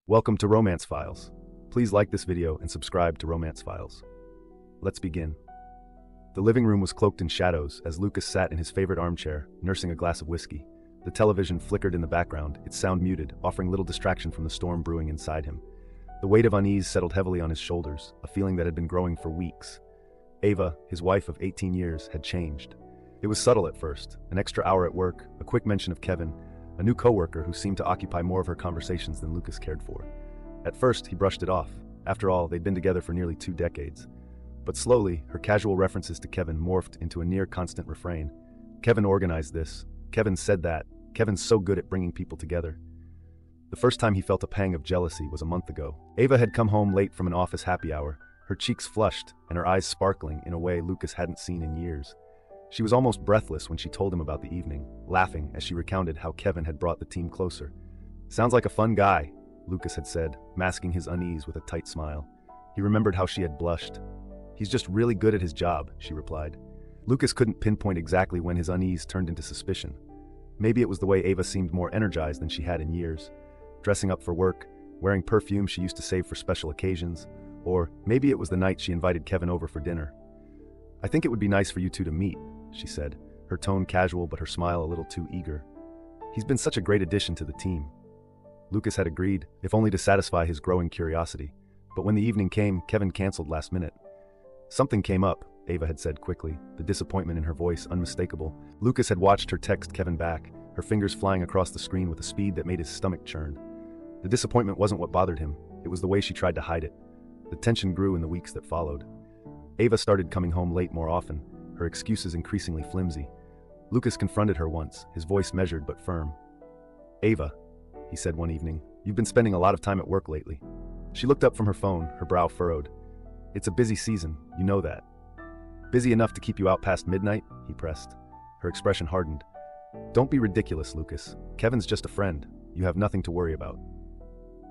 Welcome to Romance Files. Please like this video and subscribe to Romance Files. Let's begin. The living room was cloaked in shadows as Lucas sat in his favorite armchair, nursing a glass of whiskey. The television flickered in the background, its sound muted, offering little distraction from the storm brewing inside him. The weight of unease settled heavily on his shoulders, a feeling that had been growing for weeks. Ava, his wife of 18 years, had changed. It was subtle at first, an extra hour at work, a quick mention of Kevin, a new coworker who seemed to occupy more of her conversations than Lucas cared for. At first, he brushed it off. After all, they'd been together for nearly 2 decades. But slowly, her casual references to Kevin morphed into a near-constant refrain. Kevin organized this. Kevin said that. Kevin's so good at bringing people together. The first time he felt a pang of jealousy was a month ago. Ava had come home late from an office happy hour, her cheeks flushed and her eyes sparkling in a way Lucas hadn't seen in years. She was almost breathless when she told him about the evening, laughing as she recounted how Kevin had brought the team closer. "Sounds like a fun guy," Lucas had said, masking his unease with a tight smile. He remembered how she had blushed. "He's just really good at his job," she replied. Lucas couldn't pinpoint exactly when his unease turned into suspicion. Maybe it was the way Ava seemed more energized than she had in years, dressing up for work, wearing perfume she used to save for special occasions, or maybe it was the night she invited Kevin over for dinner. "I think it would be nice for you two to meet," she said, her tone casual but her smile a little too eager. "He's been such a great addition to the team." Lucas had agreed, if only to satisfy his growing curiosity. But when the evening came, Kevin canceled last minute. "Something came up," Ava had said quickly, the disappointment in her voice unmistakable. Lucas had watched her text Kevin back, her fingers flying across the screen with a speed that made his stomach churn. The disappointment wasn't what bothered him, it was the way she tried to hide it. The tension grew in the weeks that followed. Ava started coming home late more often, her excuses increasingly flimsy. Lucas confronted her once, his voice measured but firm. "Ava," he said one evening, "you've been spending a lot of time at work lately." She looked up from her phone, her brow furrowed. "It's a busy season, you know that." "Busy enough to keep you out past midnight?" he pressed. Her expression hardened. "Don't be ridiculous, Lucas. Kevin's just a friend. You have nothing to worry about."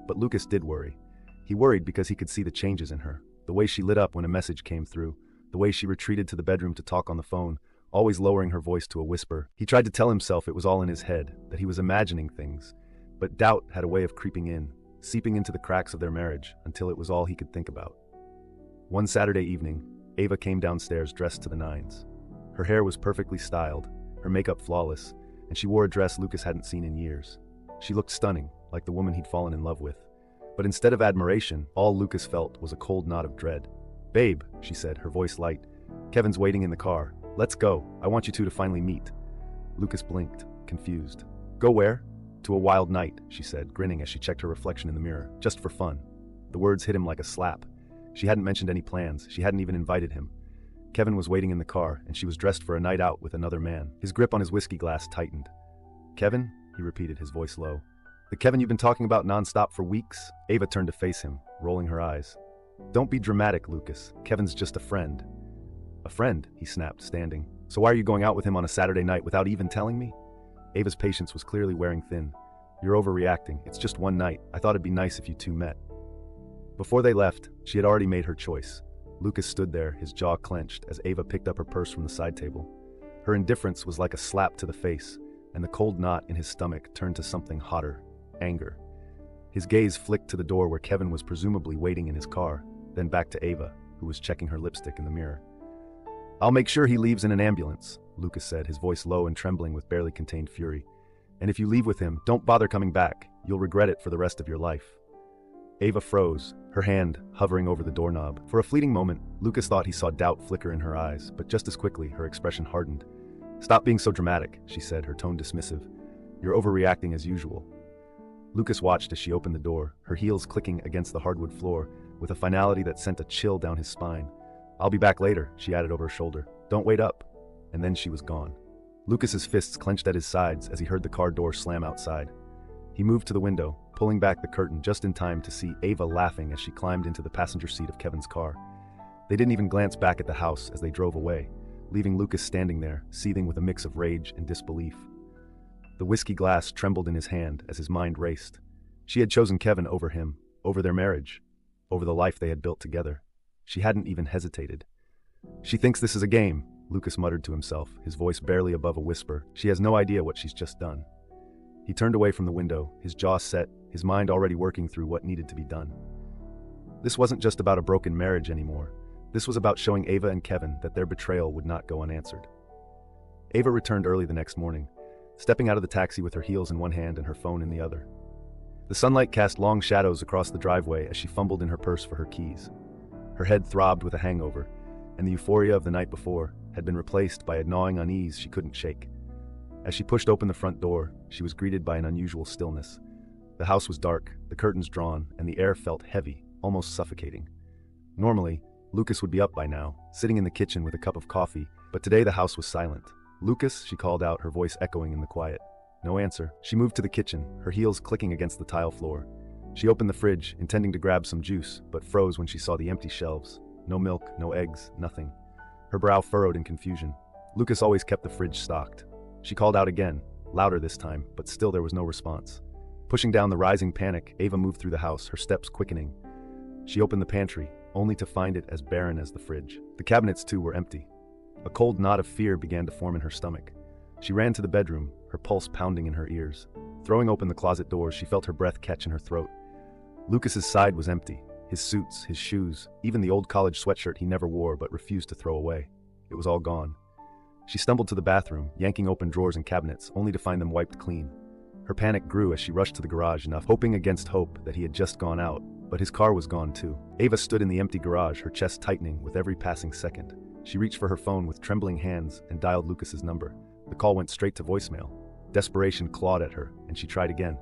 But Lucas did worry. He worried because he could see the changes in her, the way she lit up when a message came through, the way she retreated to the bedroom to talk on the phone, always lowering her voice to a whisper. He tried to tell himself it was all in his head, that he was imagining things, but doubt had a way of creeping in, seeping into the cracks of their marriage until it was all he could think about. One Saturday evening, Ava came downstairs dressed to the nines. Her hair was perfectly styled, her makeup flawless, and she wore a dress Lucas hadn't seen in years. She looked stunning, like the woman he'd fallen in love with. But instead of admiration, all Lucas felt was a cold knot of dread. "Babe," she said, her voice light, "Kevin's waiting in the car. Let's go. I want you two to finally meet." Lucas blinked, confused. "Go where?" "To a wild night," she said, grinning as she checked her reflection in the mirror. "Just for fun." The words hit him like a slap. She hadn't mentioned any plans, she hadn't even invited him. Kevin was waiting in the car, and she was dressed for a night out with another man. His grip on his whiskey glass tightened. "Kevin?" he repeated, his voice low. "The Kevin you've been talking about nonstop for weeks?" Ava turned to face him, rolling her eyes. "Don't be dramatic, Lucas. Kevin's just a friend." "A friend?" he snapped, standing. "So why are you going out with him on a Saturday night without even telling me?" Ava's patience was clearly wearing thin. "You're overreacting. It's just one night. I thought it'd be nice if you two met." Before they left, she had already made her choice. Lucas stood there, his jaw clenched, as Ava picked up her purse from the side table. Her indifference was like a slap to the face, and the cold knot in his stomach turned to something hotter, anger. His gaze flicked to the door where Kevin was presumably waiting in his car, then back to Ava, who was checking her lipstick in the mirror. "I'll make sure he leaves in an ambulance," Lucas said, his voice low and trembling with barely contained fury. "And if you leave with him, don't bother coming back. You'll regret it for the rest of your life." Ava froze, her hand hovering over the doorknob. For a fleeting moment, Lucas thought he saw doubt flicker in her eyes, but just as quickly, her expression hardened. "Stop being so dramatic," she said, her tone dismissive. "You're overreacting as usual." Lucas watched as she opened the door, her heels clicking against the hardwood floor, with a finality that sent a chill down his spine. "I'll be back later," she added over her shoulder. "Don't wait up." And then she was gone. Lucas's fists clenched at his sides as he heard the car door slam outside. He moved to the window, pulling back the curtain just in time to see Ava laughing as she climbed into the passenger seat of Kevin's car. They didn't even glance back at the house as they drove away, leaving Lucas standing there, seething with a mix of rage and disbelief. The whiskey glass trembled in his hand as his mind raced. She had chosen Kevin over him, over their marriage, over the life they had built together. She hadn't even hesitated. "She thinks this is a game," Lucas muttered to himself, his voice barely above a whisper. "She has no idea what she's just done." He turned away from the window, his jaw set, his mind already working through what needed to be done. This wasn't just about a broken marriage anymore. This was about showing Ava and Kevin that their betrayal would not go unanswered. Ava returned early the next morning, stepping out of the taxi with her heels in one hand and her phone in the other. The sunlight cast long shadows across the driveway as she fumbled in her purse for her keys. Her head throbbed with a hangover, and the euphoria of the night before had been replaced by a gnawing unease she couldn't shake. As she pushed open the front door, she was greeted by an unusual stillness. The house was dark, the curtains drawn, and the air felt heavy, almost suffocating. Normally, Lucas would be up by now, sitting in the kitchen with a cup of coffee, but today the house was silent. "Lucas," she called out, her voice echoing in the quiet. No answer. She moved to the kitchen, her heels clicking against the tile floor. She opened the fridge, intending to grab some juice, but froze when she saw the empty shelves. No milk, no eggs, nothing. Her brow furrowed in confusion. Lucas always kept the fridge stocked. She called out again, louder this time, but still there was no response. Pushing down the rising panic, Ava moved through the house, her steps quickening. She opened the pantry, only to find it as barren as the fridge. The cabinets, too, were empty. A cold knot of fear began to form in her stomach. She ran to the bedroom, her pulse pounding in her ears. Throwing open the closet doors, she felt her breath catch in her throat. Lucas's side was empty. His suits, his shoes, even the old college sweatshirt he never wore but refused to throw away. It was all gone. She stumbled to the bathroom, yanking open drawers and cabinets, only to find them wiped clean. Her panic grew as she rushed to the garage, enough hoping against hope that he had just gone out, but his car was gone too. Ava stood in the empty garage, her chest tightening with every passing second. She reached for her phone with trembling hands and dialed Lucas's number. The call went straight to voicemail. Desperation clawed at her, and she tried again.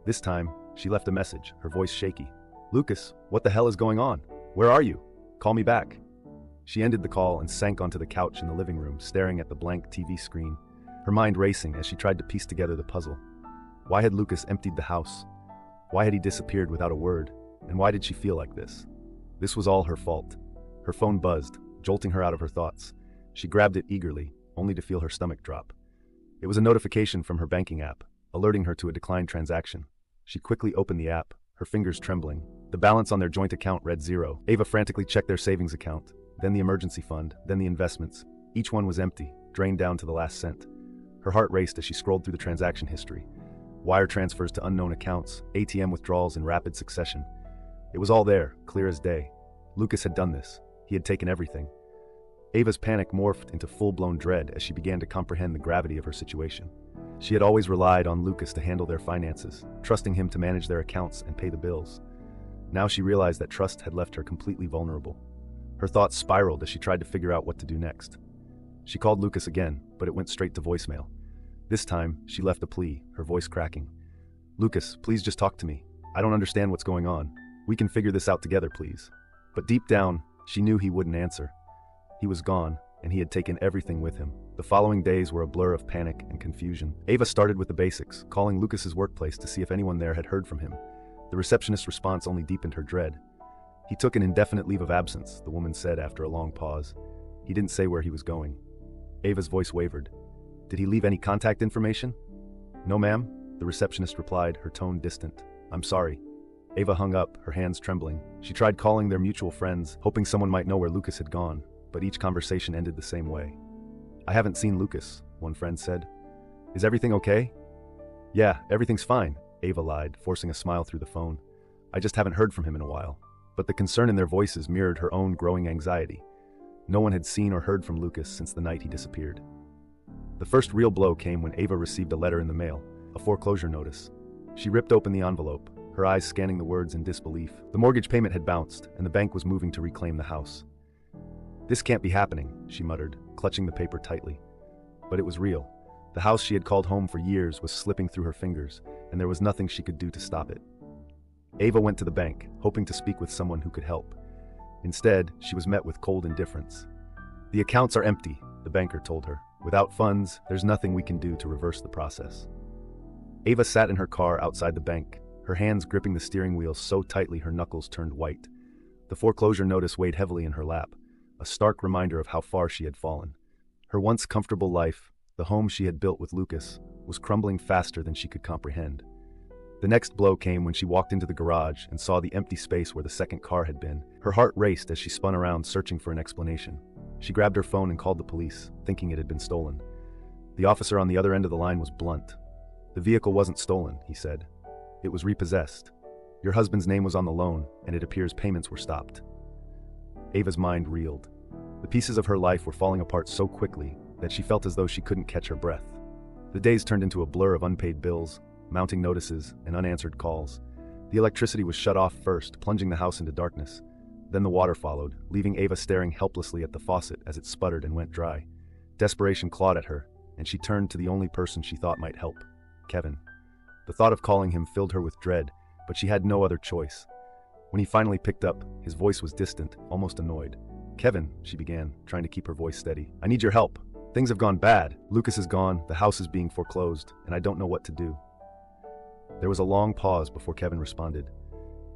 This time, she left a message, her voice shaky. "Lucas, what the hell is going on? Where are you? Call me back." She ended the call and sank onto the couch in the living room, staring at the blank TV screen, her mind racing as she tried to piece together the puzzle. Why had Lucas emptied the house? Why had he disappeared without a word? And why did she feel like this? This was all her fault. Her phone buzzed, jolting her out of her thoughts. She grabbed it eagerly, only to feel her stomach drop. It was a notification from her banking app, alerting her to a declined transaction. She quickly opened the app, her fingers trembling. The balance on their joint account read 0. Ava frantically checked their savings account, then the emergency fund, then the investments. Each one was empty, drained down to the last cent. Her heart raced as she scrolled through the transaction history. Wire transfers to unknown accounts, ATM withdrawals in rapid succession. It was all there, clear as day. Lucas had done this. He had taken everything. Ava's panic morphed into full-blown dread as she began to comprehend the gravity of her situation. She had always relied on Lucas to handle their finances, trusting him to manage their accounts and pay the bills. Now she realized that trust had left her completely vulnerable. Her thoughts spiraled as she tried to figure out what to do next. She called Lucas again, but it went straight to voicemail. This time, she left a plea, her voice cracking. "Lucas, please just talk to me. I don't understand what's going on. We can figure this out together, please." But deep down, she knew he wouldn't answer. He was gone, and he had taken everything with him. The following days were a blur of panic and confusion. Ava started with the basics, calling Lucas's workplace to see if anyone there had heard from him. The receptionist's response only deepened her dread. "He took an indefinite leave of absence," the woman said after a long pause. "He didn't say where he was going." Ava's voice wavered. "Did he leave any contact information?" "No, ma'am," the receptionist replied, her tone distant. "I'm sorry." Ava hung up, her hands trembling. She tried calling their mutual friends, hoping someone might know where Lucas had gone, but each conversation ended the same way. "I haven't seen Lucas," one friend said. "Is everything okay?" "Yeah, everything's fine," Ava lied, forcing a smile through the phone. "I just haven't heard from him in a while." But the concern in their voices mirrored her own growing anxiety. No one had seen or heard from Lucas since the night he disappeared. The first real blow came when Ava received a letter in the mail, a foreclosure notice. She ripped open the envelope, her eyes scanning the words in disbelief. The mortgage payment had bounced, and the bank was moving to reclaim the house. "This can't be happening," she muttered, clutching the paper tightly. But it was real. The house she had called home for years was slipping through her fingers, and there was nothing she could do to stop it. Ava went to the bank, hoping to speak with someone who could help. Instead, she was met with cold indifference. "The accounts are empty," the banker told her. "Without funds, there's nothing we can do to reverse the process." Ava sat in her car outside the bank, her hands gripping the steering wheel so tightly her knuckles turned white. The foreclosure notice weighed heavily in her lap, a stark reminder of how far she had fallen. Her once comfortable life, the home she had built with Lucas, was crumbling faster than she could comprehend. The next blow came when she walked into the garage and saw the empty space where the second car had been. Her heart raced as she spun around, searching for an explanation. She grabbed her phone and called the police, thinking it had been stolen. The officer on the other end of the line was blunt. "The vehicle wasn't stolen," he said. "It was repossessed. Your husband's name was on the loan, and it appears payments were stopped." Ava's mind reeled. The pieces of her life were falling apart so quickly that she felt as though she couldn't catch her breath. The days turned into a blur of unpaid bills, mounting notices, and unanswered calls. The electricity was shut off first, plunging the house into darkness. Then the water followed, leaving Ava staring helplessly at the faucet as it sputtered and went dry. Desperation clawed at her, and she turned to the only person she thought might help, Kevin. The thought of calling him filled her with dread, but she had no other choice. When he finally picked up, his voice was distant, almost annoyed. "Kevin," she began, trying to keep her voice steady. "I need your help. Things have gone bad. Lucas is gone, the house is being foreclosed, and I don't know what to do." There was a long pause before Kevin responded.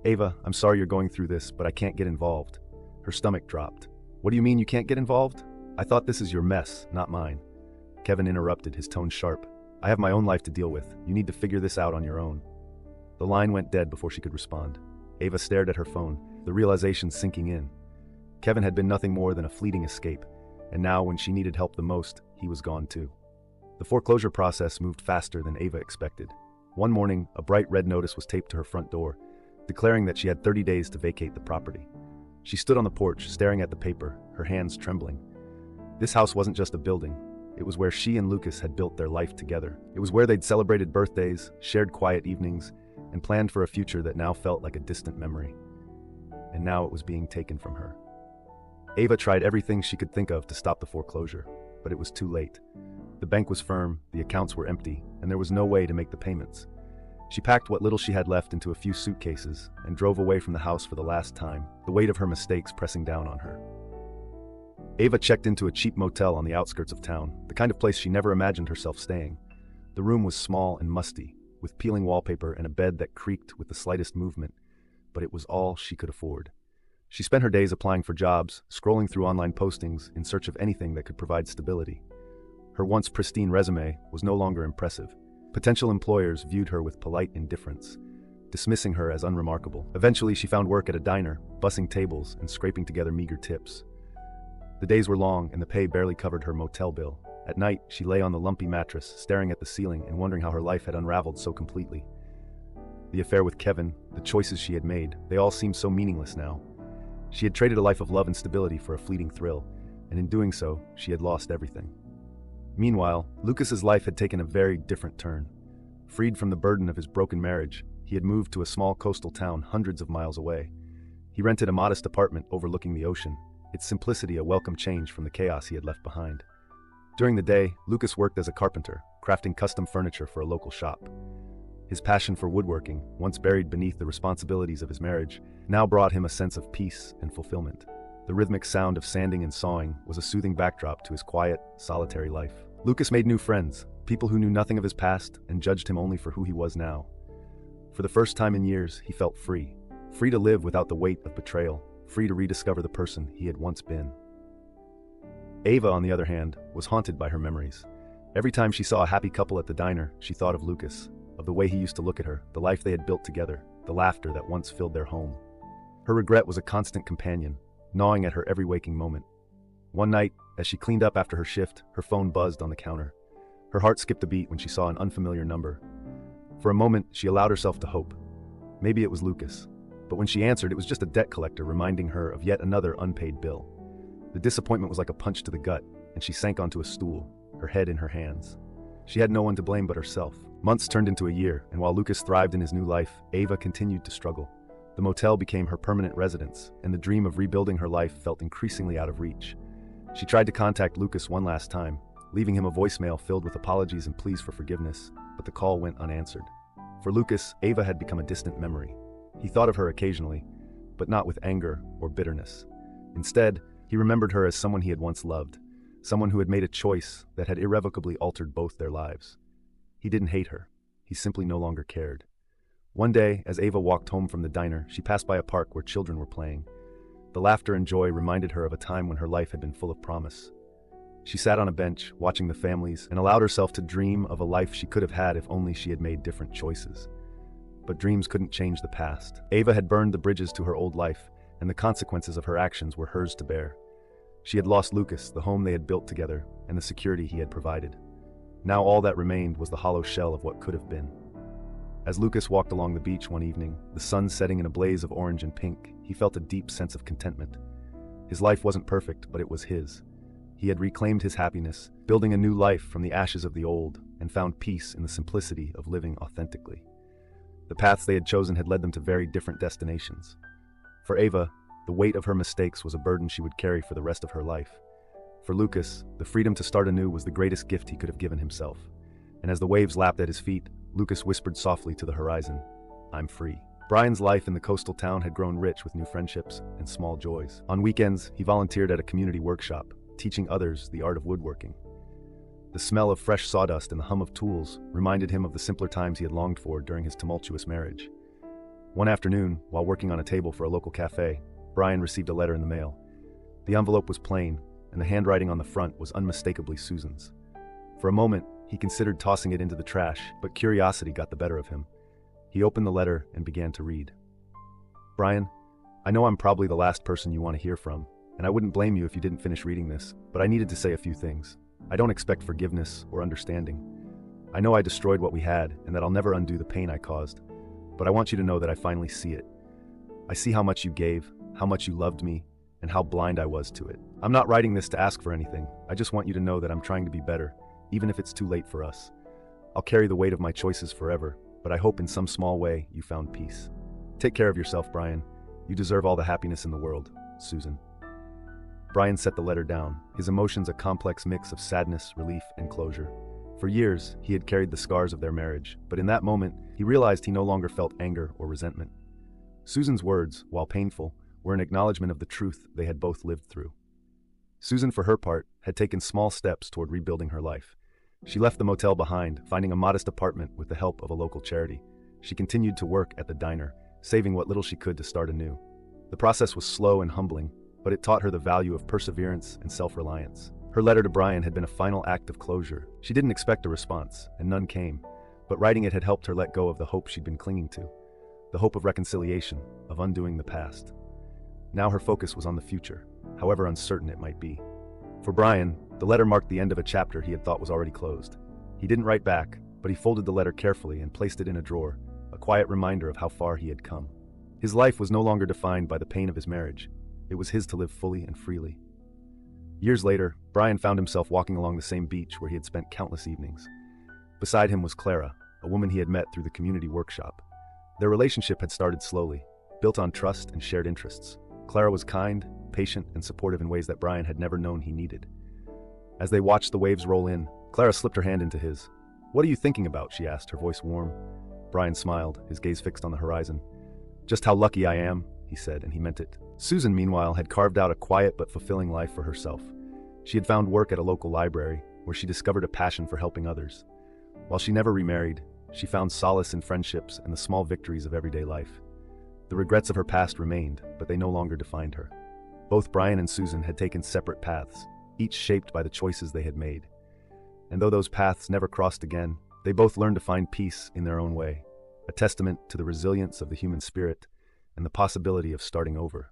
"Ava, I'm sorry you're going through this, but I can't get involved." Her stomach dropped. "What do you mean you can't get involved? I thought this is your mess, not mine." Kevin interrupted, his tone sharp. "I have my own life to deal with. You need to figure this out on your own." The line went dead before she could respond. Ava stared at her phone, the realization sinking in. Kevin had been nothing more than a fleeting escape, and now when she needed help the most, he was gone too. The foreclosure process moved faster than Ava expected. One morning, a bright red notice was taped to her front door, declaring that she had 30 days to vacate the property. She stood on the porch, staring at the paper, her hands trembling. This house wasn't just a building. It was where she and Lucas had built their life together. It was where they'd celebrated birthdays, shared quiet evenings, and planned for a future that now felt like a distant memory. And now it was being taken from her. Ava tried everything she could think of to stop the foreclosure, but it was too late. The bank was firm, the accounts were empty, and there was no way to make the payments. She packed what little she had left into a few suitcases and drove away from the house for the last time, the weight of her mistakes pressing down on her. Ava checked into a cheap motel on the outskirts of town, the kind of place she never imagined herself staying. The room was small and musty, with peeling wallpaper and a bed that creaked with the slightest movement, but it was all she could afford. She spent her days applying for jobs, scrolling through online postings in search of anything that could provide stability. Her once pristine resume was no longer impressive. Potential employers viewed her with polite indifference, dismissing her as unremarkable. Eventually, she found work at a diner, bussing tables and scraping together meager tips. The days were long and the pay barely covered her motel bill. At night, she lay on the lumpy mattress, staring at the ceiling and wondering how her life had unraveled so completely. The affair with Kevin, the choices she had made, they all seemed so meaningless now. She had traded a life of love and stability for a fleeting thrill, and in doing so, she had lost everything. Meanwhile, Lucas's life had taken a very different turn. Freed from the burden of his broken marriage, he had moved to a small coastal town hundreds of miles away. He rented a modest apartment overlooking the ocean, its simplicity a welcome change from the chaos he had left behind. During the day, Lucas worked as a carpenter, crafting custom furniture for a local shop. His passion for woodworking, once buried beneath the responsibilities of his marriage, now brought him a sense of peace and fulfillment. The rhythmic sound of sanding and sawing was a soothing backdrop to his quiet, solitary life. Lucas made new friends, people who knew nothing of his past and judged him only for who he was now. For the first time in years, he felt free. Free to live without the weight of betrayal, free to rediscover the person he had once been. Ava, on the other hand, was haunted by her memories. Every time she saw a happy couple at the diner, she thought of Lucas, of the way he used to look at her, the life they had built together, the laughter that once filled their home. Her regret was a constant companion, gnawing at her every waking moment. One night, as she cleaned up after her shift, her phone buzzed on the counter. Her heart skipped a beat when she saw an unfamiliar number. For a moment, she allowed herself to hope. Maybe it was Lucas. But when she answered, it was just a debt collector reminding her of yet another unpaid bill. The disappointment was like a punch to the gut, and she sank onto a stool, her head in her hands. She had no one to blame but herself. Months turned into a year, and while Lucas thrived in his new life, Ava continued to struggle. The motel became her permanent residence, and the dream of rebuilding her life felt increasingly out of reach. She tried to contact Lucas one last time, leaving him a voicemail filled with apologies and pleas for forgiveness, but the call went unanswered. For Lucas, Ava had become a distant memory. He thought of her occasionally, but not with anger or bitterness. Instead, he remembered her as someone he had once loved, someone who had made a choice that had irrevocably altered both their lives. He didn't hate her. He simply no longer cared. One day, as Ava walked home from the diner, she passed by a park where children were playing. The laughter and joy reminded her of a time when her life had been full of promise. She sat on a bench, watching the families, and allowed herself to dream of a life she could have had if only she had made different choices. But dreams couldn't change the past. Ava had burned the bridges to her old life, and the consequences of her actions were hers to bear. She had lost Lucas, the home they had built together, and the security he had provided. Now all that remained was the hollow shell of what could have been. As Lucas walked along the beach one evening, the sun setting in a blaze of orange and pink, he felt a deep sense of contentment. His life wasn't perfect, but it was his. He had reclaimed his happiness, building a new life from the ashes of the old, and found peace in the simplicity of living authentically. The paths they had chosen had led them to very different destinations. For Ava, the weight of her mistakes was a burden she would carry for the rest of her life. For Lucas, the freedom to start anew was the greatest gift he could have given himself. And as the waves lapped at his feet, Lucas whispered softly to the horizon, "I'm free." Brian's life in the coastal town had grown rich with new friendships and small joys. On weekends, he volunteered at a community workshop, teaching others the art of woodworking. The smell of fresh sawdust and the hum of tools reminded him of the simpler times he had longed for during his tumultuous marriage. One afternoon, while working on a table for a local cafe, Brian received a letter in the mail. The envelope was plain, and the handwriting on the front was unmistakably Susan's. For a moment, he considered tossing it into the trash, but curiosity got the better of him. He opened the letter and began to read. "Brian, I know I'm probably the last person you want to hear from, and I wouldn't blame you if you didn't finish reading this, but I needed to say a few things. I don't expect forgiveness or understanding. I know I destroyed what we had and that I'll never undo the pain I caused, but I want you to know that I finally see it. I see how much you gave, how much you loved me, and how blind I was to it. I'm not writing this to ask for anything. I just want you to know that I'm trying to be better, even if it's too late for us. I'll carry the weight of my choices forever, but I hope in some small way you found peace. Take care of yourself, Brian. You deserve all the happiness in the world, Susan." Brian set the letter down, his emotions a complex mix of sadness, relief, and closure. For years, he had carried the scars of their marriage, but in that moment, he realized he no longer felt anger or resentment. Susan's words, while painful, were an acknowledgement of the truth they had both lived through. Susan, for her part, had taken small steps toward rebuilding her life. She left the motel behind, finding a modest apartment with the help of a local charity. She continued to work at the diner, saving what little she could to start anew. The process was slow and humbling, but it taught her the value of perseverance and self-reliance. Her letter to Brian had been a final act of closure. She didn't expect a response, and none came, but writing it had helped her let go of the hope she'd been clinging to. The hope of reconciliation, of undoing the past. Now her focus was on the future, however uncertain it might be. For Brian, the letter marked the end of a chapter he had thought was already closed. He didn't write back, but he folded the letter carefully and placed it in a drawer, a quiet reminder of how far he had come. His life was no longer defined by the pain of his marriage. It was his to live fully and freely. Years later, Brian found himself walking along the same beach where he had spent countless evenings. Beside him was Clara, a woman he had met through the community workshop. Their relationship had started slowly, built on trust and shared interests. Clara was kind, patient, and supportive in ways that Brian had never known he needed. As they watched the waves roll in, Clara slipped her hand into his. "What are you thinking about?" she asked, her voice warm. Brian smiled, his gaze fixed on the horizon. "Just how lucky I am," he said, and he meant it. Susan, meanwhile, had carved out a quiet but fulfilling life for herself. She had found work at a local library, where she discovered a passion for helping others. While she never remarried, she found solace in friendships and the small victories of everyday life. The regrets of her past remained, but they no longer defined her. Both Brian and Susan had taken separate paths, each shaped by the choices they had made. And though those paths never crossed again, they both learned to find peace in their own way, a testament to the resilience of the human spirit and the possibility of starting over.